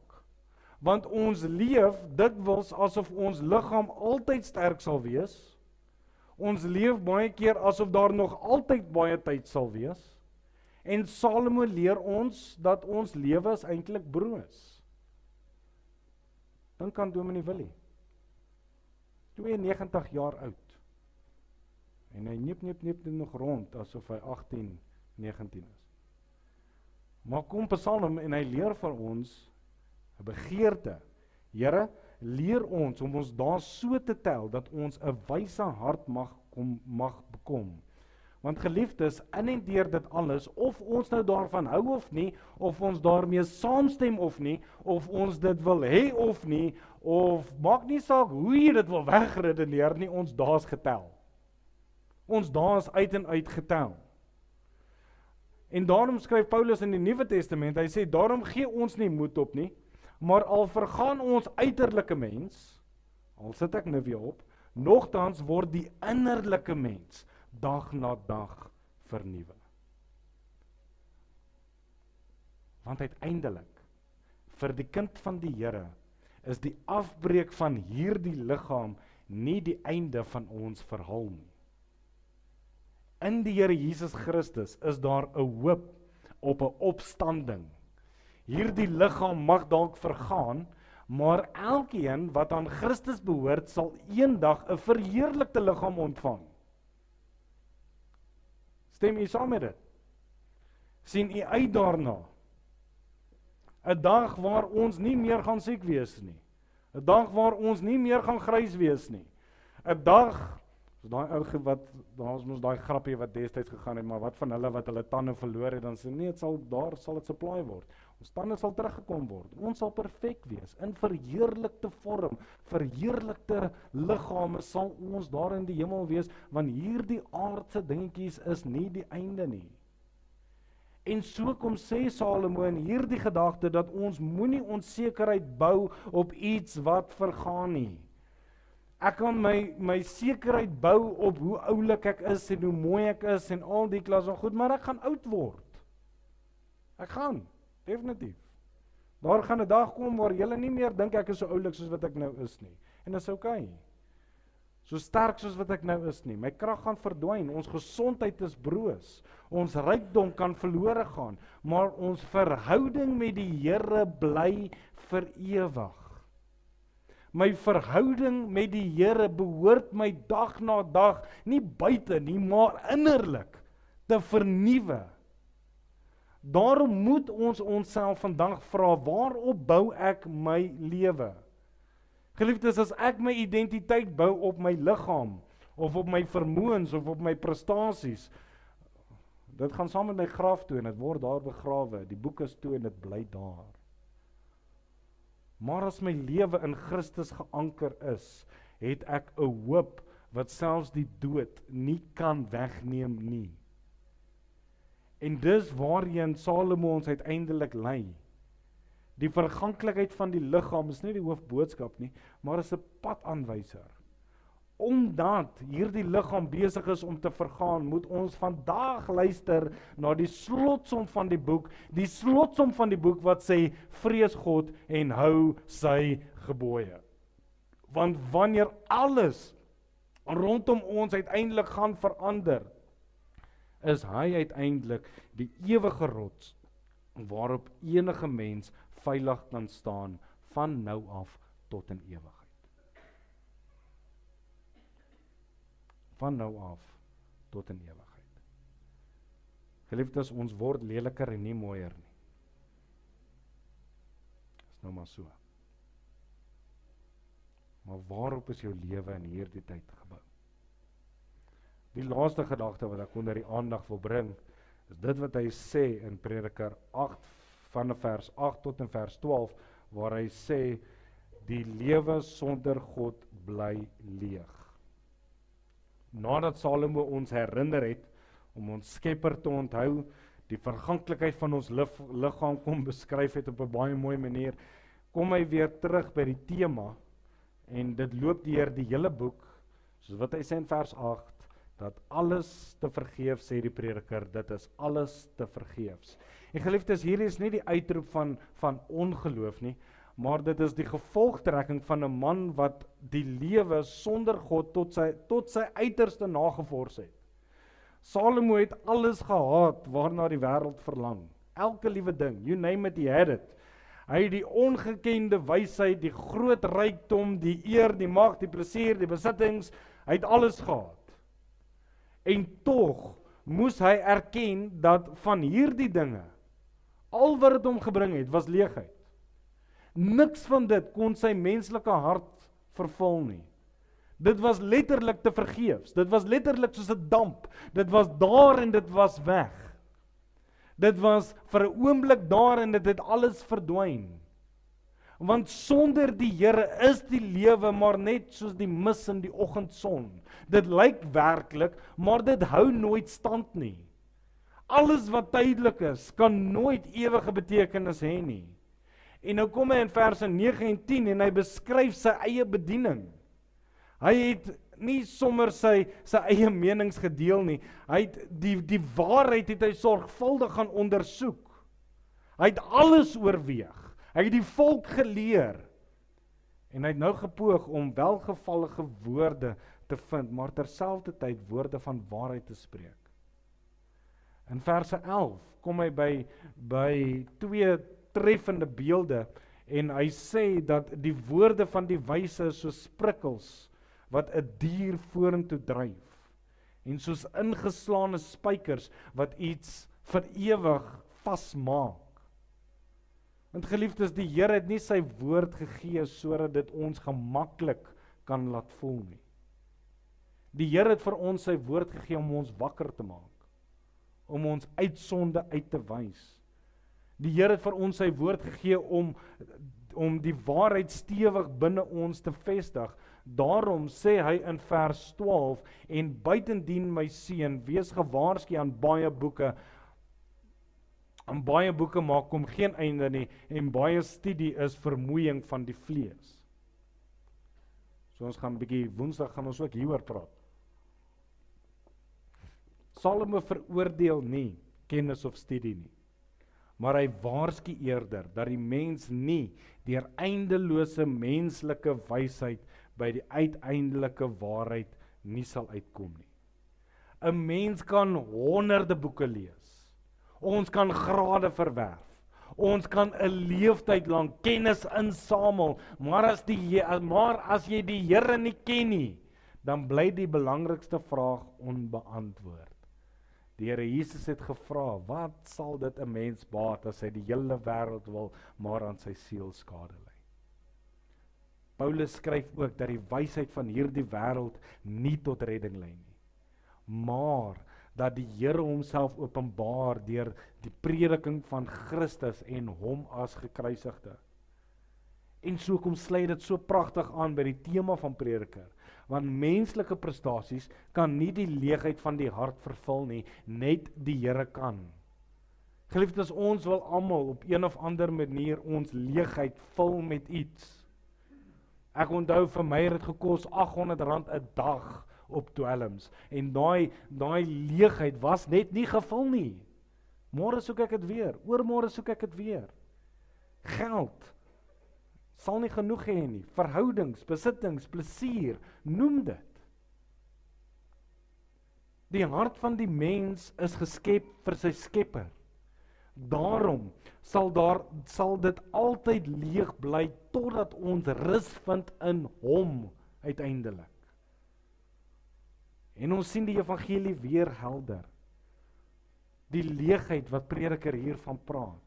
Want ons leef dikwels asof ons liggaam altyd sterk sal wees. Ons leef baie keer asof daar nog altyd baie tyd sal wees. En Salomo leer ons dat ons lewe is eintlik broos. Dink aan Dominee Willie. 92 jaar oud. En hy neep nog rond asof hy 18, 19 is. Maar kom Psalm en hy leer vir ons 'n begeerte. Here, leer ons om ons daar so te tel dat ons 'n wyse hart mag bekom. Want geliefdes, in en deur dit alles, of ons nou daarvan hou of nie, of ons daarmee saamstem of nie, of ons dit wil hê of nie, of maak nie saak hoe jy dit wil wegredeneer nie, ons daar is getel. Ons daar is uit en uit getel. En daarom skryf Paulus in die Nuwe Testament, hy sê, daarom gee ons nie moed op nie, maar al vergaan ons uiterlike mens, al sit ek nou weer op, nogtans word die innerlike mens dag na dag vernuwe. Want uiteindelik, vir die kind van die Here, is die afbreek van hierdie liggaam nie die einde van ons verhaal nie. In die Here Jesus Christus is daar 'n hoop op 'n opstanding. Hierdie liggaam mag dalk vergaan, maar elkeen wat aan Christus behoort, sal eendag 'n verheerlikte liggaam ontvang. Stem u saam met dit? Sien u uit daarna? 'n Dag waar ons nie meer gaan siek wees nie. 'n Dag waar ons nie meer gaan grys wees nie. 'n Dag, daai ou daar is mos daai grappie wat destyds gegaan het, maar wat van hulle wat hulle tande verloor het, dan sê nee, daar sal dit supply word. Ons tande sal teruggekom word. Ons sal perfek wees, in verheerlikte vorm, verheerlikte liggame sal ons daar in die hemel wees, want hierdie aardse dingetjies is nie die einde nie. En so kom sê Salomo in hierdie gedagte, dat ons moenie onsekerheid bou op iets wat vergaan nie. Ek kan my sekerheid bou op hoe oulik ek is, en hoe mooi ek is, en al die klas van goed, maar ek gaan oud word. Ek gaan, definitief. Daar gaan 'n dag kom waar julle nie meer dink ek is so oulik soos wat ek nou is nie. En dit is oukei. So sterk soos wat ek nou is nie. My krag gaan verdwyn, ons gesondheid is broos, ons rykdom kan verlore gaan, maar ons verhouding met die Here bly vir ewig. My verhouding met die Here behoort my dag na dag, nie buite nie, maar innerlik te vernuwe. Daarom moet ons onsself vandag vra, waarop bou ek my lewe? Geliefdes, as ek my identiteit bou op my liggaam, of op my vermoëns, of op my prestasies, dit gaan saam met my graf toe, en dit word daar begrawe, die boek is toe en dit bly daar. Maar as my lewe in Christus geanker is, het ek 'n hoop wat selfs die dood nie kan wegneem nie. En dis waarheen Salomo ons uiteindelik lei. Die verganklikheid van die liggaam is nie die hoofboodskap nie, maar is 'n padaanwyser. Omdat hierdie liggaam besig is om te vergaan, moet ons vandag luister na die slotsom van die boek, wat sê, vrees God en hou sy gebooie. Want wanneer alles rondom ons uiteindelik gaan verander, is hy uiteindelik die ewige rots, waarop enige mens veilig kan staan, van nou af tot in ewigheid. Van nou af tot in ewigheid. Geliefdes, ons word leliker en nie mooier nie. Is nou maar so. Maar waarop is jou lewe in hierdie tyd gebou? Die laaste gedagte wat ek onder die aandag wil bring, is dit wat hy sê in Prediker 8, van vers 8 tot en vers 12, waar hy sê, die lewe sonder God bly leeg. Nadat Salomo ons herinner het, om ons Skepper te onthou, die verganklikheid van ons liggaam kom beskryf het op 'n baie mooi manier, kom hy weer terug by die tema, en dit loop deur die hele boek, soos wat hy sê in vers 8, dat alles te vergeefs, sê die prediker, dit is alles te vergeefs. En geliefdes, hier is nie die uitroep van ongeloof nie, maar dit is die gevolgtrekking van 'n man wat die lewe sonder God tot sy uiterste nagevors het. Salomo het alles gehaat waarna die wêreld verlang. Elke liewe ding, you name it, he had it. Hy het die ongekende wysheid, die groot rykdom, die eer, die mag, die plesier, die besittings, hy het alles gehad. En tog moes hy erken dat van hierdie dinge, al wat dit hom gebring het, was leegheid. Niks van dit kon sy menslike hart vervul nie. Dit was letterlik te vergeefs. Dit was letterlik soos 'n damp. Dit was daar en dit was weg. Dit was vir 'n oomblik daar en dit het alles verdwyn. Want sonder die Here is die lewe maar net soos die mis in die oggendson. Dit lyk werklik, maar dit hou nooit stand nie. Alles wat tydelik is, kan nooit ewige betekenis hê nie. En nou kom hy in verse 9 en 10 en hy beskryf sy eie bediening. Hy het nie sommer sy eie menings gedeel nie. Hy het die waarheid het hy sorgvuldig gaan ondersoek. Hy het alles oorweeg. Hy het die volk geleer. En hy het nou gepoog om welgevallige woorde te vind, maar terselfdertyd woorde van waarheid te spreek. In verse 11 kom hy by twee treffende beelde en hy sê dat die woorde van die wyse is soos prikkels wat 'n dier vorentoe dryf en soos ingeslaane spykers wat iets vir ewig vasmaak. Want geliefdes, die Here het nie sy woord gegee sodat dit ons gemaklik kan laat voel nie. Die Here het vir ons sy woord gegee om ons wakker te maak, om ons uit sonde uit te wys. Die Here het vir ons sy woord gegee om die waarheid stewig binne ons te vestig. Daarom sê hy in vers 12, en buitendien my seun, wees gewaarsku aan baie boeke. Aan baie boeke maak kom geen einde nie, en baie studie is vermoeiing van die vlees. So ons gaan 'n bietjie Woensdag gaan ons ook hieroor praat. Salomo veroordeel nie kennis of studie nie, maar hy waarsku eerder dat die mens nie deur eindelose menslike wysheid by die uiteindelike waarheid nie sal uitkom nie. 'n Mens kan honderde boeke lees. Ons kan grade verwerf. Ons kan 'n leeftyd lank kennis insamel, maar as jy die Here nie ken nie, dan bly die belangrikste vraag onbeantwoord. Die Here Jesus het gevra, wat sal dit 'n mens baat as hy die hele wêreld wil, maar aan sy siel skade ly? Paulus skryf ook dat die wysheid van hierdie wêreld nie tot redding lei nie, maar dat die Here homself openbaar deur die prediking van Christus en hom as gekruisigde. En so kom sluit dit so pragtig aan by die tema van prediker, want menslike prestasies kan nie die leegheid van die hart vervul nie, net die Here kan. Geliefdes, ons wil almal op een of ander manier ons leegheid vul met iets. Ek onthou vir my het dit gekos R800 'n dag op dwelms, en daai leegheid was net nie gevul nie. Môre soek ek dit weer, oormôre soek ek dit weer. Geld sal nie genoeg hê nie, verhoudings, besittings, plesier, noem dit. Die hart van die mens is geskep vir sy skepper. Daarom sal dit altyd leeg bly totdat ons rus vind in hom uiteindelik. En ons sien die evangelie weer helder. Die leegheid wat prediker hiervan praat.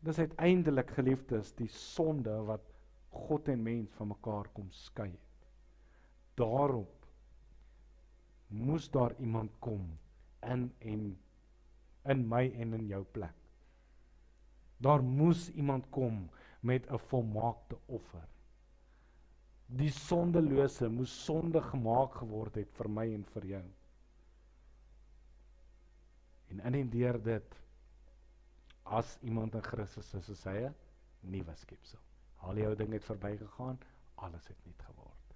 Dis uiteindelik, geliefdes, die sonde wat God en mens van mekaar kom skei het. Daarop moes daar iemand kom in my en in jou plek. Daar moes iemand kom met 'n volmaakte offer. Die sondelose moes sonde gemaak geword het vir my en vir jou. En in deur dit, as iemand in Christus is hy 'n nuwe skepsel. Al die ou dinge het verbygegaan, alles het nuut geword.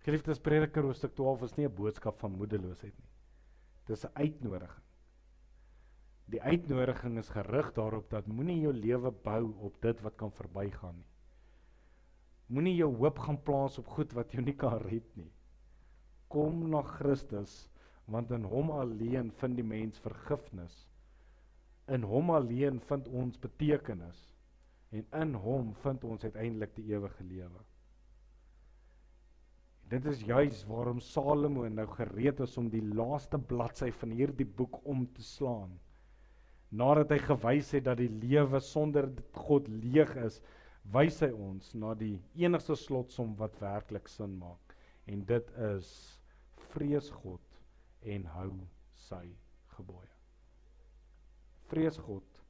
Geliefdes, Prediker hoofstuk 12 is nie 'n boodskap van moedeloosheid nie. Dis 'n uitnodiging. Die uitnodiging is gerig daarop dat moenie jou lewe bou op dit wat kan verbygaan nie. Moenie jou hoop gaan plaas op goed wat jou nie kan red nie. Kom na Christus, want in hom alleen vind die mens vergifnis. In hom alleen vind ons betekenis. En in hom vind ons uiteindelik die ewige lewe. Dit is juis waarom Salomo nou gereed is om die laaste bladsy van hierdie boek om te slaan. Nadat hy gewys het dat die lewe sonder God leeg is, wys hy ons na die enigste slotsom wat werklik sin maak. En dit is: vrees God en hou sy gebooie. Vrees God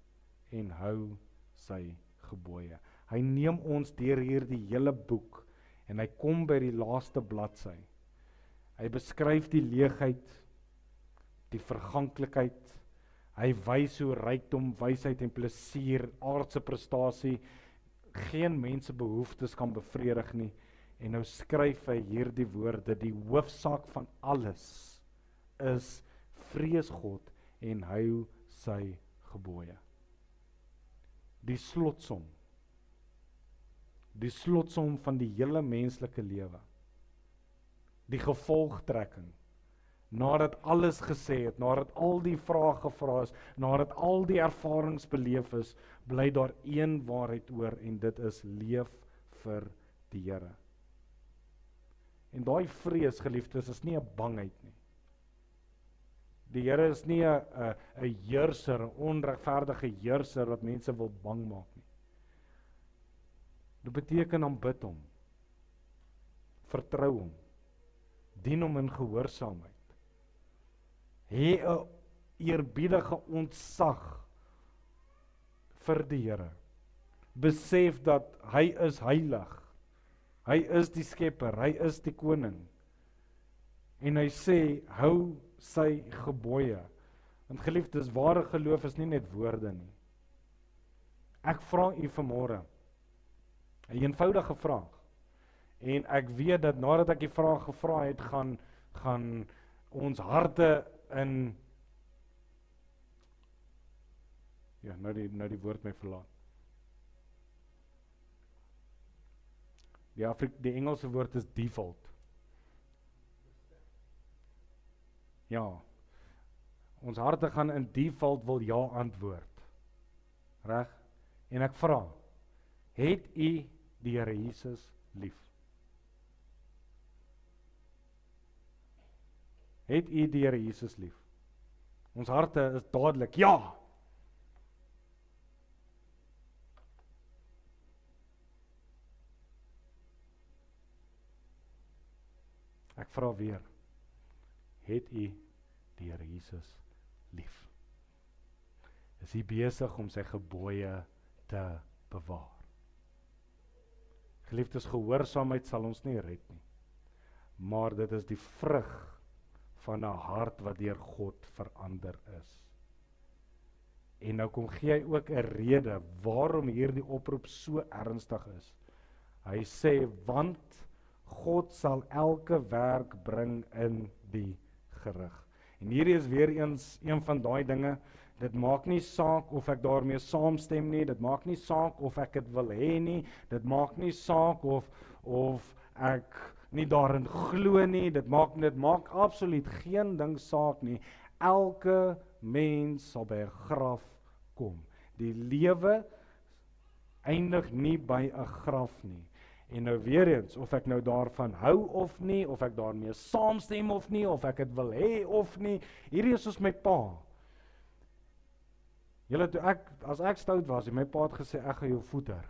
en hou sy gebooie. Hy neem ons deur hierdie hele boek en hy kom by die laaste bladsy. Hy beskryf die leegheid, die verganklikheid. Hy wys hoe rykdom, wysheid en plesier, aardse prestasie geen mense behoeftes kan bevredig nie. En nou skryf hy hierdie woorde: die hoofsaak van alles is vrees God en hou sy gebooie. Die slotsom die slotsom van die hele menslike lewe. Die gevolgtrekking. Nadat alles gesê het, nadat al die vrae gevra is, nadat al die ervarings beleef is, bly daar een waarheid oor en dit is leef vir die Here. En daai vrees, geliefdes, is nie 'n bangheid nie. Die Here is nie 'n heerser, 'n onregverdige heerser wat mense wil bang maak nie. Dit beteken aanbid hom, vertrou hom, dien hom in gehoorsaamheid. Hê 'n eerbiedige ontzag vir die Here. Besef dat hy is heilig. Hy is die skepper, hy is die koning. En hy sê, hou sy gebooie. Want geliefdes, ware geloof is nie net woorde nie. Ek vra u vanmôre 'n eenvoudige vraag. En ek weet dat nadat ek die vraag gevra het, gaan ons harte in nou die woord my verlaat. Die Engelse woord is default. Ja. Ons harte gaan in default wil ja antwoord. Reg? En ek vra, het u die Here Jesus lief? Het u die Here Jesus lief? Ons harte is dadelik ja. Ek vra weer, het u die Here Jesus lief? Is hy besig om sy gebooie te bewaar? Geliefdes, gehoorsaamheid sal ons nie red nie, maar dit is die vrug van 'n hart wat deur God verander is. En nou kom gee hy ook 'n rede waarom hierdie oproep so ernstig is. Hy sê, want God sal elke werk bring in die gerig. En hierdie is weer eens een van daai dinge, dit maak nie saak of ek daarmee saamstem nie, dit maak nie saak of ek dit wil hê nie, dit maak nie saak of ek nie daarin glo nie, dit maak absoluut geen ding saak nie. Elke mens sal by 'n graf kom. Die lewe eindig nie by 'n graf nie. En nou weer eens, of ek nou daarvan hou of nie, of ek daarmee saamstem of nie, of ek dit wil hê of nie, hierdie is soos my pa. Julle, as ek stout was, en my pa het gesê, ek gaan jou voeder.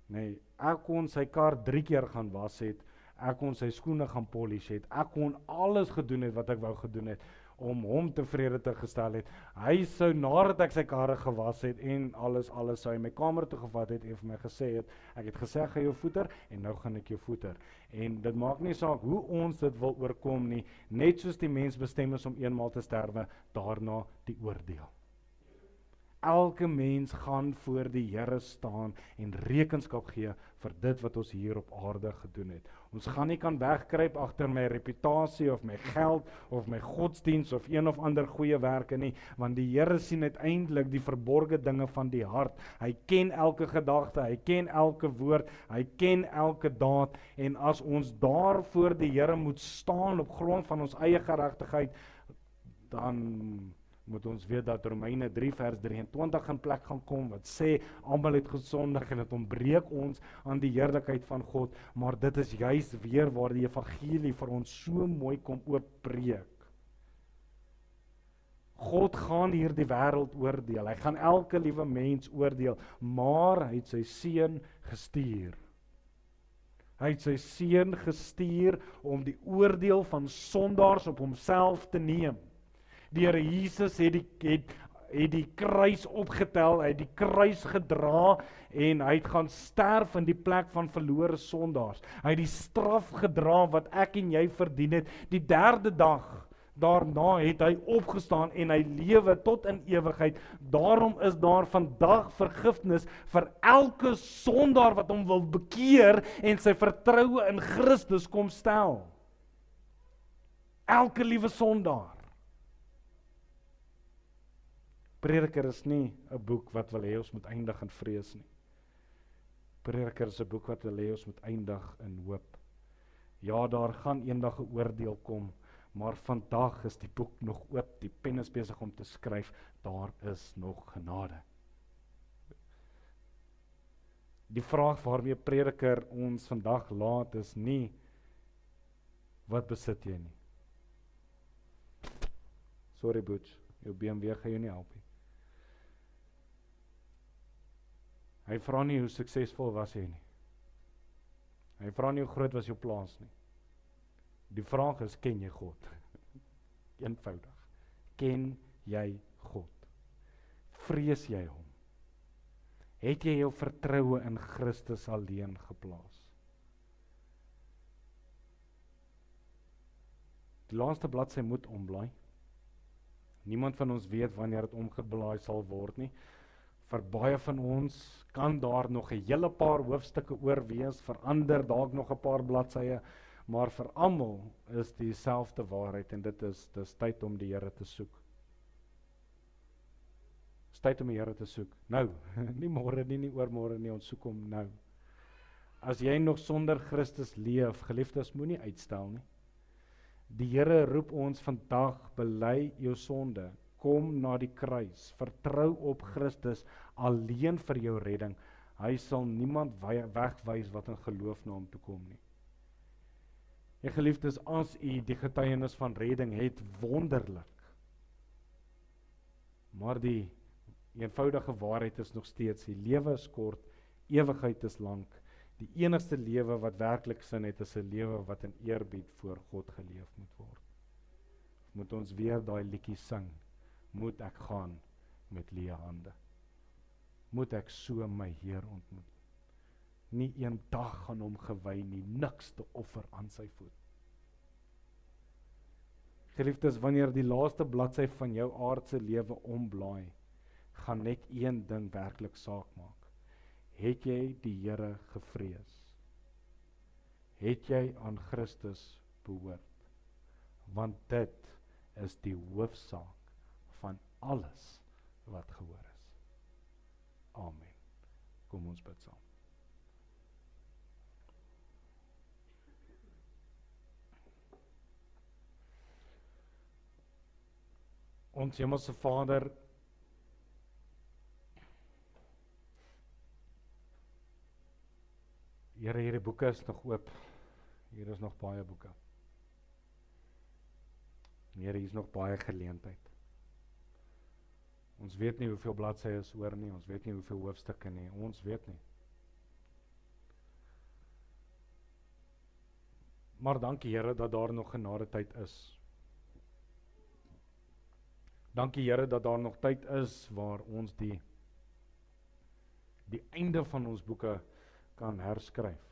Nee, ek kon sy kar 3 keer gaan was het, ek kon sy skoene gaan polish het, ek kon alles gedoen het wat ek wou gedoen het, om hom tevrede te gestel het. Hy sou nadat ek sy karre gewas het en alles sou hy my kamer toe gevat het en vir my gesê het, ek het gesê ek gaan jou voeder en nou gaan ek jou voeder. En dit maak nie saak hoe ons dit wil oorkom nie, net soos die mens bestem is om eenmaal te sterwe, daarna die oordeel. Elke mens gaan voor die Here staan en rekenskap gee vir dit wat ons hier op aarde gedoen het. Ons gaan nie kan wegkruip agter my reputasie of my geld of my godsdiens of een of ander goeie werke nie, want die Here sien uiteindelik die verborgde dinge van die hart. Hy ken elke gedagte, hy ken elke woord, hy ken elke daad, en as ons daar voor die Here moet staan op grond van ons eie geregtigheid, dan moet ons weet dat Romeine 3 vers 23 in plek gaan kom, wat sê, almal het gesondig en het ontbreek ons aan die heerlikheid van God, maar dit is juist weer waar die evangelie vir ons so mooi kom oopbreek. God gaan hier die wêreld oordeel, hy gaan elke liewe mens oordeel, maar hy het sy seun gestuur. Hy het sy seun gestuur om die oordeel van sondaars op homself te neem. Die Here Jesus het die kruis opgetel, hy het die kruis gedra en hy het gaan sterf in die plek van verlore sondaars. Hy het die straf gedra wat ek en jy verdien het. Die 3de dag daarna het hy opgestaan en hy lewe tot in ewigheid. Daarom is daar vandag vergifnis vir elke sondaar wat hom wil bekeer en sy vertroue in Christus kom stel. Elke liewe sondaar. Prediker is nie 'n boek wat wil hê ons moet eindig in vrees nie. Prediker is 'n boek wat wil hê ons moet eindig in hoop. Ja, daar gaan eendag 'n oordeel kom, maar vandag is die boek nog oop, die pen is besig om te skryf, daar is nog genade. Die vraag waarmee Prediker ons vandag laat is nie, wat besit jy nie? Sorry Butch, jou BMW gaan jou nie help nie. Hy vra nie hoe suksesvol was jy nie. Hy vra nie hoe groot was jou plaas nie. Die vraag is, ken jy God? Eenvoudig. Ken jy God? Vrees jy hom? Het jy jou vertroue in Christus alleen geplaas? Die laaste bladsy moet omblaai. Niemand van ons weet wanneer dit omgeblaai sal word nie. Vir baie van ons kan daar nog 'n hele paar hoofstukke oor wees, vir ander dalk nog 'n paar bladsye, maar vir almal is dieselfde waarheid en dit is tyd om die Here te soek. Dis tyd om die Here te soek. Nou, nie môre nie oormôre nie, ons soek hom nou. As jy nog sonder Christus leef, geliefdes, moenie uitstel nie. Die Here roep ons vandag, bely jou sonde, kom na die kruis, vertrou op Christus alleen vir jou redding. Hy sal niemand wegwys wat in geloof na hom toe kom nie. En geliefdes, as u die getuienis van redding het, wonderlik. Maar die eenvoudige waarheid is nog steeds, die lewe is kort, ewigheid is lank. Die enigste lewe wat werklik sin het, is 'n lewe wat in eerbied voor God geleef moet word. Moet ons weer daai liedjie sing, moet ek gaan met leë hande. Moet ek so my Heer ontmoet. Nie een dag aan hom gewy nie, niks te offer aan sy voet. Geliefdes, wanneer die laaste bladsy van jou aardse lewe omblaai, gaan net een ding werklik saak maak. Het jy die Here gevrees? Het jy aan Christus behoort? Want dit is die hoofsaak van alles wat gehoor is. Amen. Kom ons bid saam. Ons Hemelse Vader, Here, hierdie boeke is nog oop. Hier is nog baie boeke. Here, hier is nog baie geleentheid. Ons weet nie hoeveel bladsye is oor nie, ons weet nie hoeveel hoofstukke nie, ons weet nie. Maar dankie Here dat daar nog genade tyd is. Dankie Here dat daar nog tyd is waar ons die einde van ons boeke kan herskryf.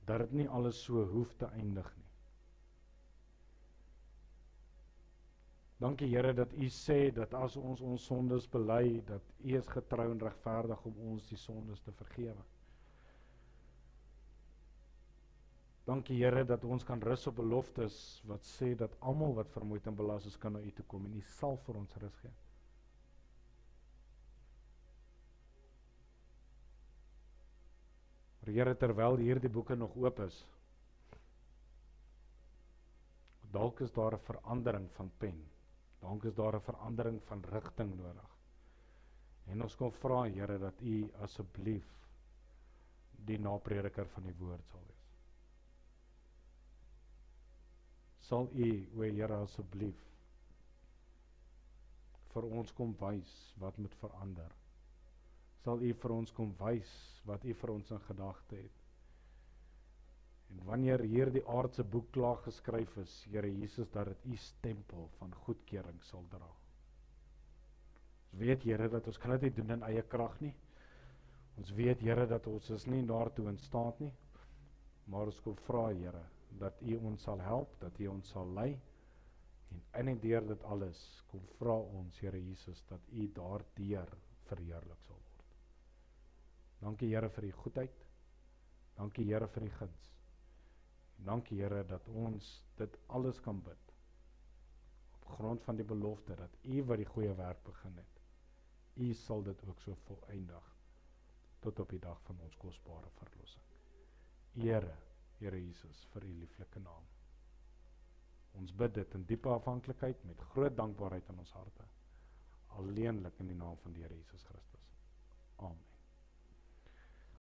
Dat dit nie alles so hoef te eindig nie. Dankie Here dat U sê dat as ons sondes bely, dat U is getrou en regverdig om ons die sondes te vergewe. Dankie Here dat ons kan rus op beloftes wat sê dat almal wat vermoeid en belas is kan na U toe kom en U sal vir ons rus gee. Here, terwyl hierdie boeke nog oop is, dalk is daar 'n verandering van pen, dalk is daar 'n verandering van rigting nodig. En ons kom vra, Here, dat U asseblief die naprediker van die woord sal wees. Sal U, o Here, asseblief vir ons kom wys wat moet verander. Sal U vir ons kom wys wat U vir ons in gedagte het. En wanneer hierdie aardse boek klaar geskryf is, Here Jesus, dat dit U stempel van goedkeuring sal dra. Ons weet, Here, dat ons kan dit nie doen in eie krag nie. Ons weet, Here, dat ons is nie daartoe in staat nie. Maar ons kom vra, Here, dat U ons sal help, dat U ons sal lei. En in deur dit alles, kom vra ons, Here Jesus, dat U daardeur verheerlik sal word. Dankie Here vir die goedheid. Dankie Here vir die guns. Dankie Here dat ons dit alles kan bid op grond van die belofte dat U wat die goeie werk begin het, U sal dit ook so voleindig, tot op die dag van ons kosbare verlossing. Here Jesus, vir U lieflike naam. Ons bid dit in diepe afhanklikheid, met groot dankbaarheid in ons harte, alleenlik in die naam van die Here Jesus Christus. Amen.